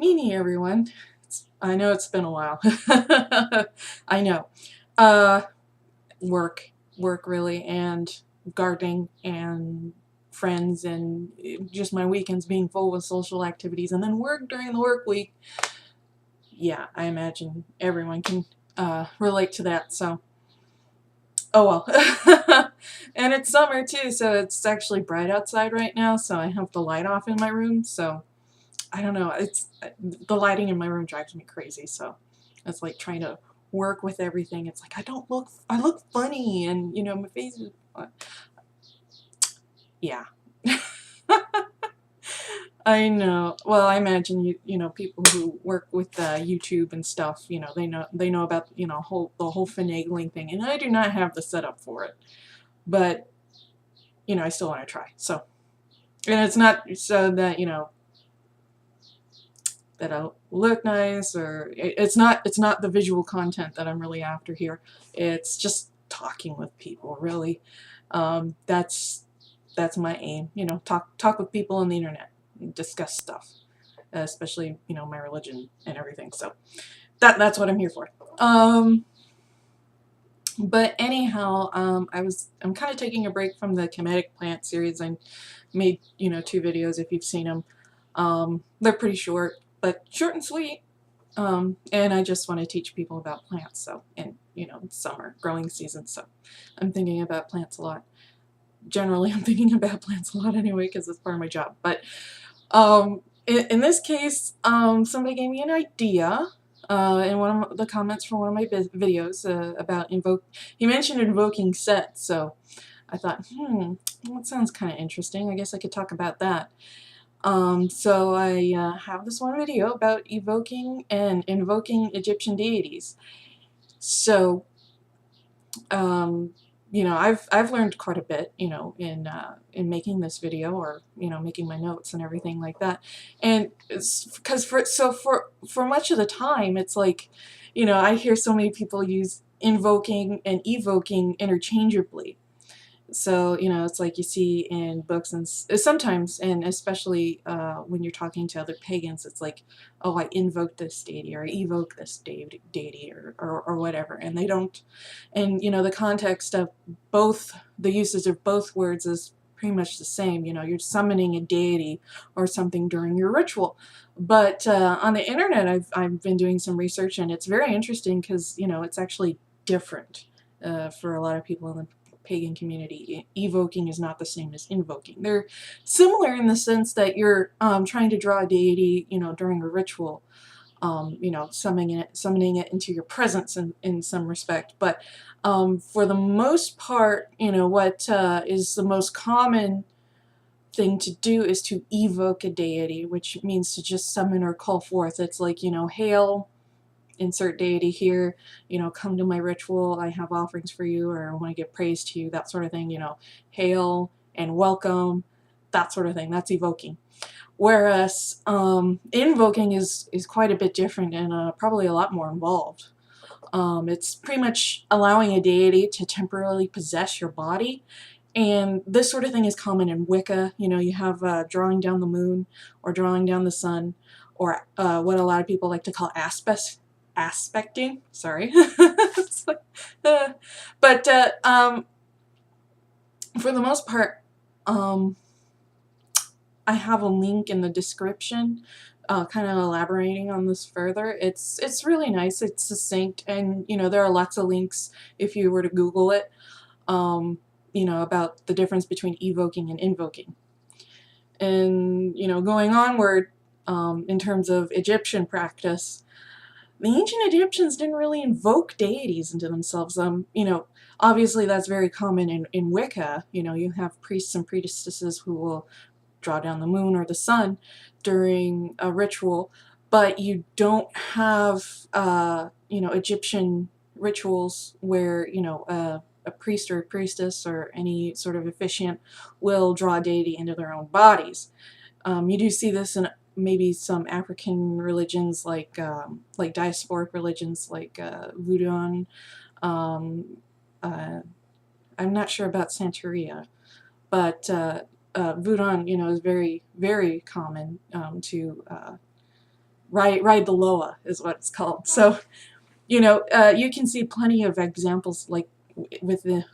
Meanie, everyone. I know it's been a while. I know. Work, work really, and gardening, and friends, and just my weekends being full with social activities, and then work during the work week. Yeah, I imagine everyone can relate to that, so. Oh well. And it's summer too, so it's actually bright outside right now, so I have the light off in my room, so I don't know. It's the lighting in my room drives me crazy. So it's like trying to work with everything. It's like I look funny, and my face is. Yeah. I know. Well, I imagine people who work with YouTube and stuff. They know about the whole finagling thing, and I do not have the setup for it, but I still want to try. So, and it's not so that that I look nice, or it's not the visual content that I'm really after here. It's just talking with people, really. That's my aim. Talk with people on the internet, discuss stuff, especially my religion and everything. So that's what I'm here for. But anyhow, I'm kind of taking a break from the Kemetic plant series. I made 2 videos if you've seen them. They're pretty short, but short and sweet. And I just want to teach people about plants. So, and it's summer, growing season. So, I'm thinking about plants a lot. Generally, I'm thinking about plants a lot anyway because it's part of my job. But in this case, somebody gave me an idea. In one of the comments from one of my videos about he mentioned invoking sets, so I thought, that sounds kind of interesting. I guess I could talk about that. So I have this one video about evoking and invoking Egyptian deities. So, I've learned quite a bit, in making this video, or making my notes and everything like that. And it's because for much of the time, it's like, I hear so many people use invoking and evoking interchangeably. So, it's like you see in books, and sometimes, and especially when you're talking to other pagans, it's like, oh, I invoke this deity, or I evoke this deity, or whatever. And they don't, and the context of the usage of both words is pretty much the same. You're summoning a deity or something during your ritual. But on the internet, I've been doing some research, and it's very interesting because, it's actually different for a lot of people in the pagan community. Evoking is not the same as invoking. They're similar in the sense that you're trying to draw a deity, during a ritual, summoning it into your presence in some respect. But for the most part, what is the most common thing to do is to evoke a deity, which means to just summon or call forth. It's like, hail, insert deity here, come to my ritual, I have offerings for you, or I want to give praise to you, that sort of thing, hail and welcome, that sort of thing. That's evoking. Whereas invoking is quite a bit different, and probably a lot more involved. It's pretty much allowing a deity to temporarily possess your body. And this sort of thing is common in Wicca. You have drawing down the moon, or drawing down the sun, or what a lot of people like to call aspecting. Sorry. Like, but for the most part, I have a link in the description, kind of elaborating on this further. It's really nice. It's succinct, and there are lots of links if you were to Google it. About the difference between evoking and invoking. And, going onward, in terms of Egyptian practice, the ancient Egyptians didn't really invoke deities into themselves. Obviously that's very common in Wicca. You have priests and priestesses who will draw down the moon or the sun during a ritual, but you don't have, Egyptian rituals where, a priest or a priestess or any sort of officiant will draw a deity into their own bodies. You do see this in maybe some African religions, like diasporic religions, like Voodoo. I'm not sure about Santeria, but Voodoo, is very, very common to ride the loa is what it's called. So, you know, you can see plenty of examples like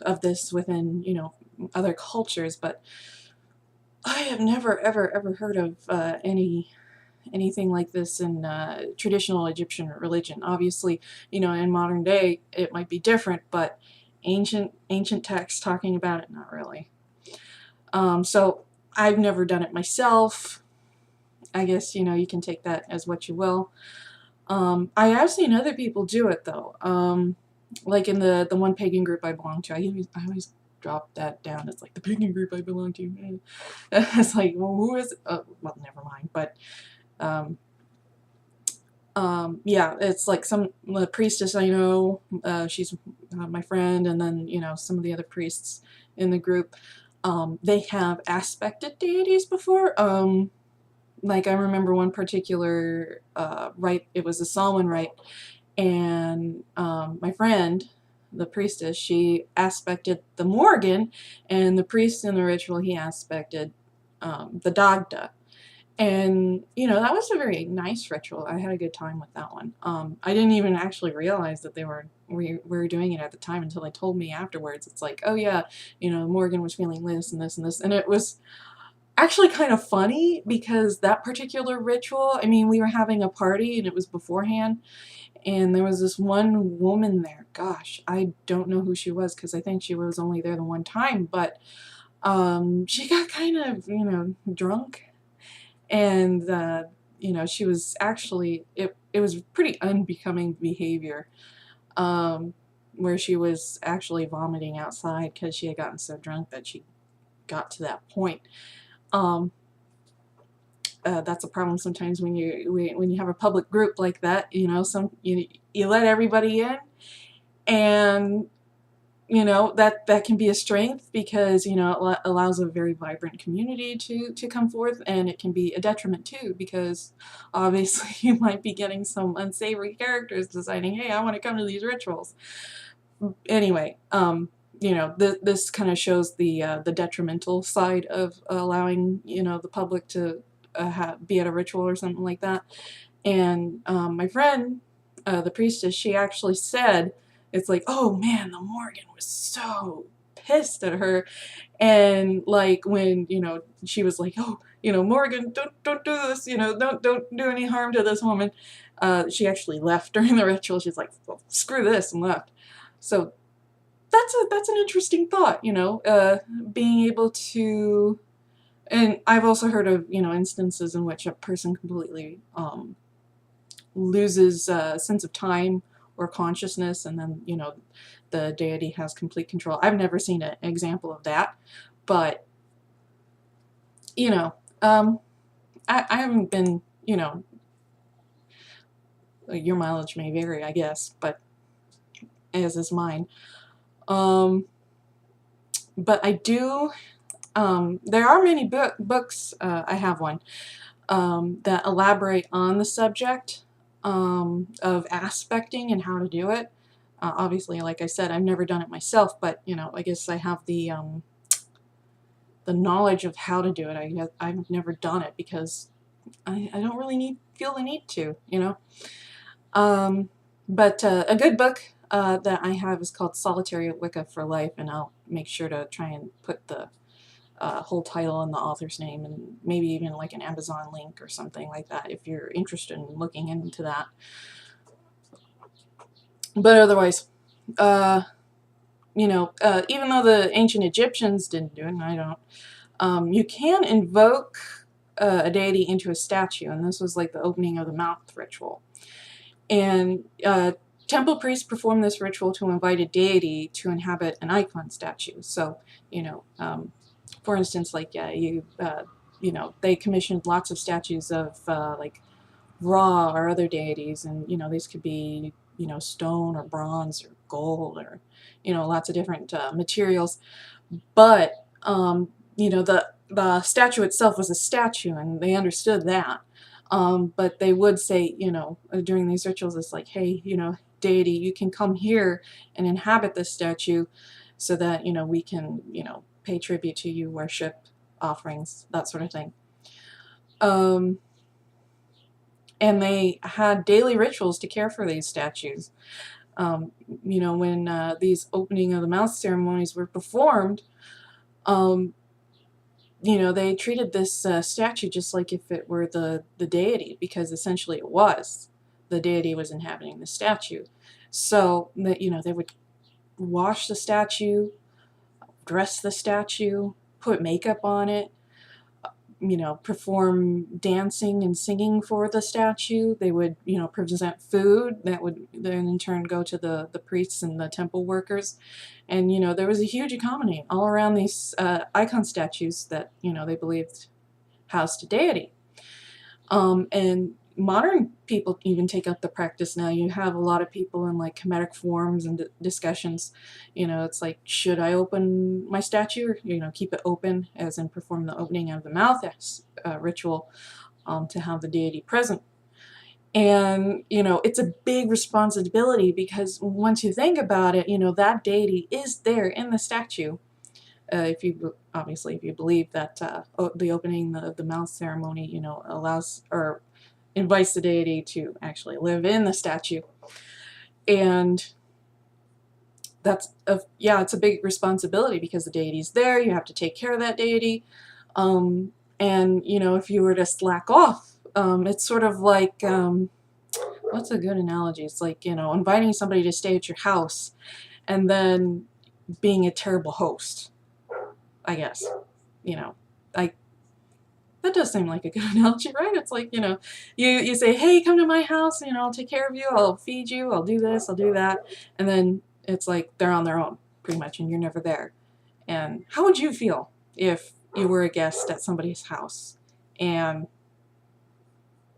of this within, you know, other cultures, but I have never ever heard of anything like this in traditional Egyptian religion. Obviously, you know, in modern day it might be different, but ancient texts talking about it, not really. So I've never done it myself. I guess, you know, you can take that as what you will. I have seen other people do it though. Like in the one pagan group I belong to. I always drop that down. It's like the pagan group I belong to. It's like, well, who is it? Well, never mind. But um, yeah, it's like the priestess I know. She's my friend, and then, you know, some of the other priests in the group. They have aspected deities before. Like I remember one particular rite. It was a Samhain rite, and my friend, the priestess, she aspected the Morgan, and the priest in the ritual, he aspected the Dagda. And, you know, that was a very nice ritual. I had a good time with that one. I didn't even actually realize that we were doing it at the time until they told me afterwards. It's like, oh yeah, you know, Morgan was feeling this and this and this. And it was actually kind of funny because that particular ritual, I mean, we were having a party and it was beforehand. And there was this one woman there. Gosh, I don't know who she was because I think she was only there the one time. But she got kind of, you know, drunk. And you know, she was actually, it was pretty unbecoming behavior, where she was actually vomiting outside because she had gotten so drunk that she got to that point. um, that's a problem sometimes when you have a public group like that. You know, you let everybody in, and you know that can be a strength because, you know, it allows a very vibrant community to come forth, and it can be a detriment too because obviously you might be getting some unsavory characters deciding, hey, I want to come to these rituals. Anyway, you know, this kind of shows the detrimental side of allowing, you know, the public to be at a ritual or something like that. And my friend, the priestess, she actually said, it's like, oh man, the Morgan was so pissed at her. And like when, you know, she was like, oh, you know, Morgan, don't do this, you know, don't do any harm to this woman. She actually left during the ritual. She's like, well, screw this, and left. So that's an interesting thought, you know, being able to. And I've also heard of, you know, instances in which a person completely loses a sense of time or consciousness, and then, you know, the deity has complete control. I've never seen an example of that, but, you know, I haven't been, you know, your mileage may vary, I guess, but as is mine. But I do, there are many books, I have one, that elaborate on the subject of aspecting and how to do it. Obviously, like I said, I've never done it myself, but, you know, I guess I have the knowledge of how to do it. I've never done it because I don't really feel the need to, you know. But a good book that I have is called Solitary Wicca for Life, and I'll make sure to try and put the whole title and the author's name, and maybe even like an Amazon link or something like that if you're interested in looking into that. But otherwise, you know, even though the ancient Egyptians didn't do it, and I don't, you can invoke a deity into a statue, and this was like the opening of the mouth ritual. And temple priests perform this ritual to invite a deity to inhabit an icon statue. So, you know, for instance, like you know, they commissioned lots of statues of like Ra or other deities, and, you know, these could be, you know, stone or bronze or gold or, you know, lots of different materials. But you know, the statue itself was a statue, and they understood that. But they would say, you know, during these rituals, it's like, hey, you know, deity, you can come here and inhabit this statue so that, you know, we can, you know, pay tribute to you, worship, offerings, that sort of thing. and they had daily rituals to care for these statues. You know, when these opening of the mouth ceremonies were performed, um, you know, they treated this statue just like if it were the deity, because essentially it was. The deity was inhabiting the statue. So, that, you know, they would wash the statue, dress the statue, put makeup on it, you know, perform dancing and singing for the statue. They would, you know, present food that would then in turn go to the priests and the temple workers. And, you know, there was a huge economy all around these icon statues that, you know, they believed housed a deity. And modern people even take up the practice now. You have a lot of people in like Kemetic forums and discussions. You know, it's like, should I open my statue? Or, you know, keep it open, as in perform the opening of the mouth ritual to have the deity present. And, you know, it's a big responsibility, because once you think about it, you know, that deity is there in the statue. If you obviously, if you believe that the opening of the mouth ceremony, you know, allows or invites the deity to actually live in the statue. And that's yeah, it's a big responsibility, because the deity's there. You have to take care of that deity. And, you know, if you were to slack off, it's sort of like, what's a good analogy? It's like, you know, inviting somebody to stay at your house and then being a terrible host, I guess. You know, that does seem like a good analogy, right? It's like, you know, you say, hey, come to my house, you know, I'll take care of you, I'll feed you, I'll do this, I'll do that. And then it's like they're on their own, pretty much, and you're never there. And how would you feel if you were a guest at somebody's house and,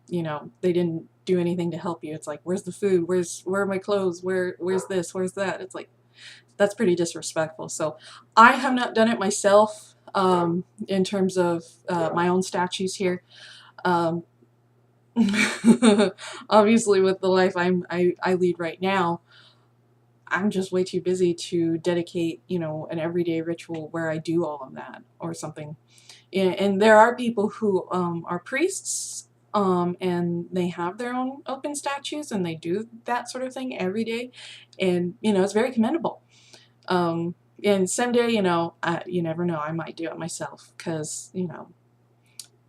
you know, they didn't do anything to help you? It's like, where's the food? Where are my clothes? Where's this? Where's that? It's like, that's pretty disrespectful. So I have not done it myself in terms of my own statues here. Obviously, with the life I lead right now, I'm just way too busy to dedicate, you know, an everyday ritual where I do all of that or something. And there are people who are priests, and they have their own open statues, and they do that sort of thing every day. And, you know, it's very commendable. And someday, you know, you never know, I might do it myself, because, you know,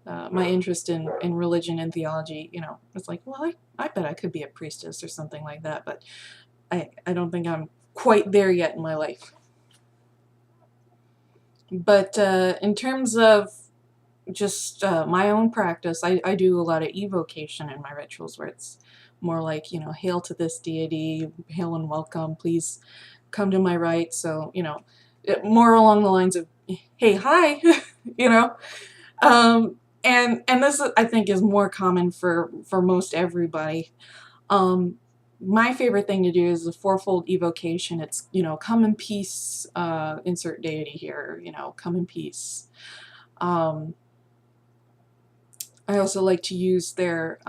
my interest in religion and theology, you know, it's like, well, I bet I could be a priestess or something like that, but I don't think I'm quite there yet in my life. But in terms of just my own practice, I do a lot of evocation in my rituals, where it's more like, you know, hail to this deity, hail and welcome, please come to my right. So, you know, more along the lines of, hey, hi, you know. And this, I think, is more common for most everybody. My favorite thing to do is the fourfold evocation. It's, you know, come in peace, insert deity here, you know, come in peace. I also like to use their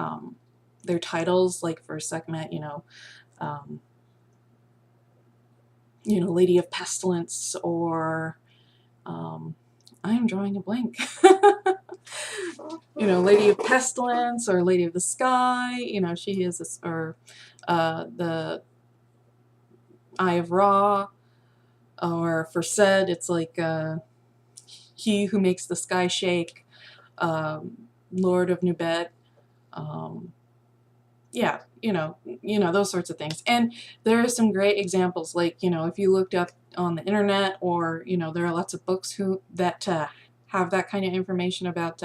titles, like for Sekhmet, you know, Lady of Pestilence, or I'm drawing a blank. You know, Lady of Pestilence or Lady of the Sky. You know, she is this, or the Eye of Ra, or for Sed, it's like he who makes the sky shake, Lord of Nubet. Yeah, you know, those sorts of things. And there are some great examples, like, you know, if you looked up on the internet, or, you know, there are lots of books that have that kind of information about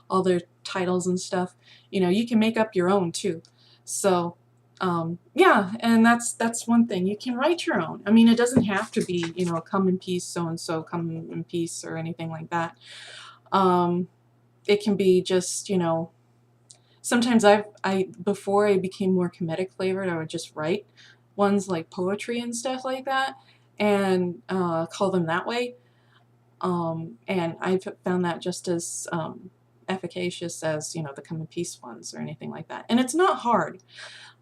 all their titles and stuff. You know, you can make up your own too. So yeah, and that's one thing. You can write your own. I mean, it doesn't have to be, you know, come in peace, so and so, come in peace, or anything like that. It can be just, you know, sometimes before I became more Kemetic flavored, I would just write ones like poetry and stuff like that, and call them that way. And I've found that just as efficacious as, you know, the come in peace ones or anything like that. And it's not hard.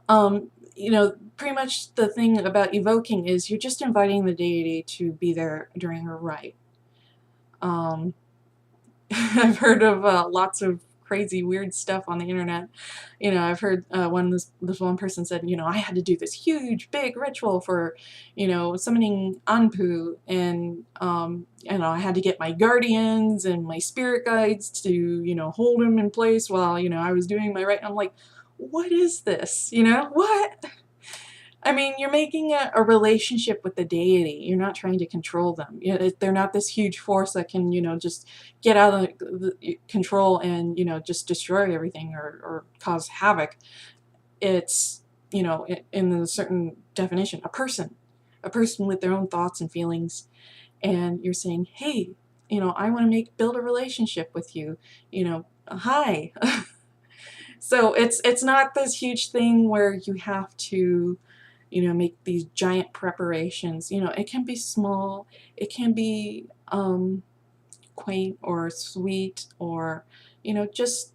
You know, pretty much the thing about evoking is you're just inviting the deity to be there during her rite. I've heard of lots of crazy weird stuff on the internet. You know, I've heard this one person said, you know, I had to do this huge big ritual for, you know, summoning Anpu, and you know, I had to get my guardians and my spirit guides to, you know, hold him in place while, you know, I was doing my right. I'm like, what is this? You know, what? I mean, you're making a relationship with the deity. You're not trying to control them. You know, they're not this huge force that can, you know, just get out of control and, you know, just destroy everything or cause havoc. It's, you know, in a certain definition, a person with their own thoughts and feelings. And you're saying, hey, you know, I want to build a relationship with you. You know, hi. So it's not this huge thing where you have to, you know, make these giant preparations. You know, it can be small, it can be quaint or sweet, or, you know, just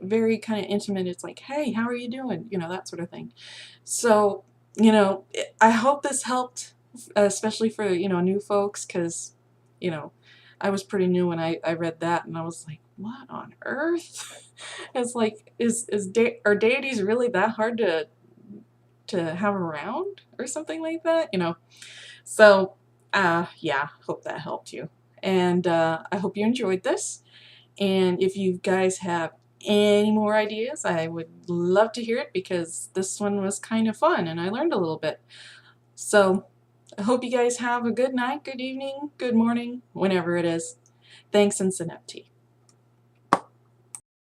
very kind of intimate. It's like, hey, how are you doing? You know, that sort of thing. So, you know, I hope this helped, especially for, you know, new folks, because, you know, I was pretty new when I read that, and I was like, what on earth? It's like, are deities really that hard to have around or something like that, you know? So, yeah, hope that helped you. And I hope you enjoyed this. And if you guys have any more ideas, I would love to hear it, because this one was kind of fun and I learned a little bit. So I hope you guys have a good night, good evening, good morning, whenever it is. Thanks, and Synapti.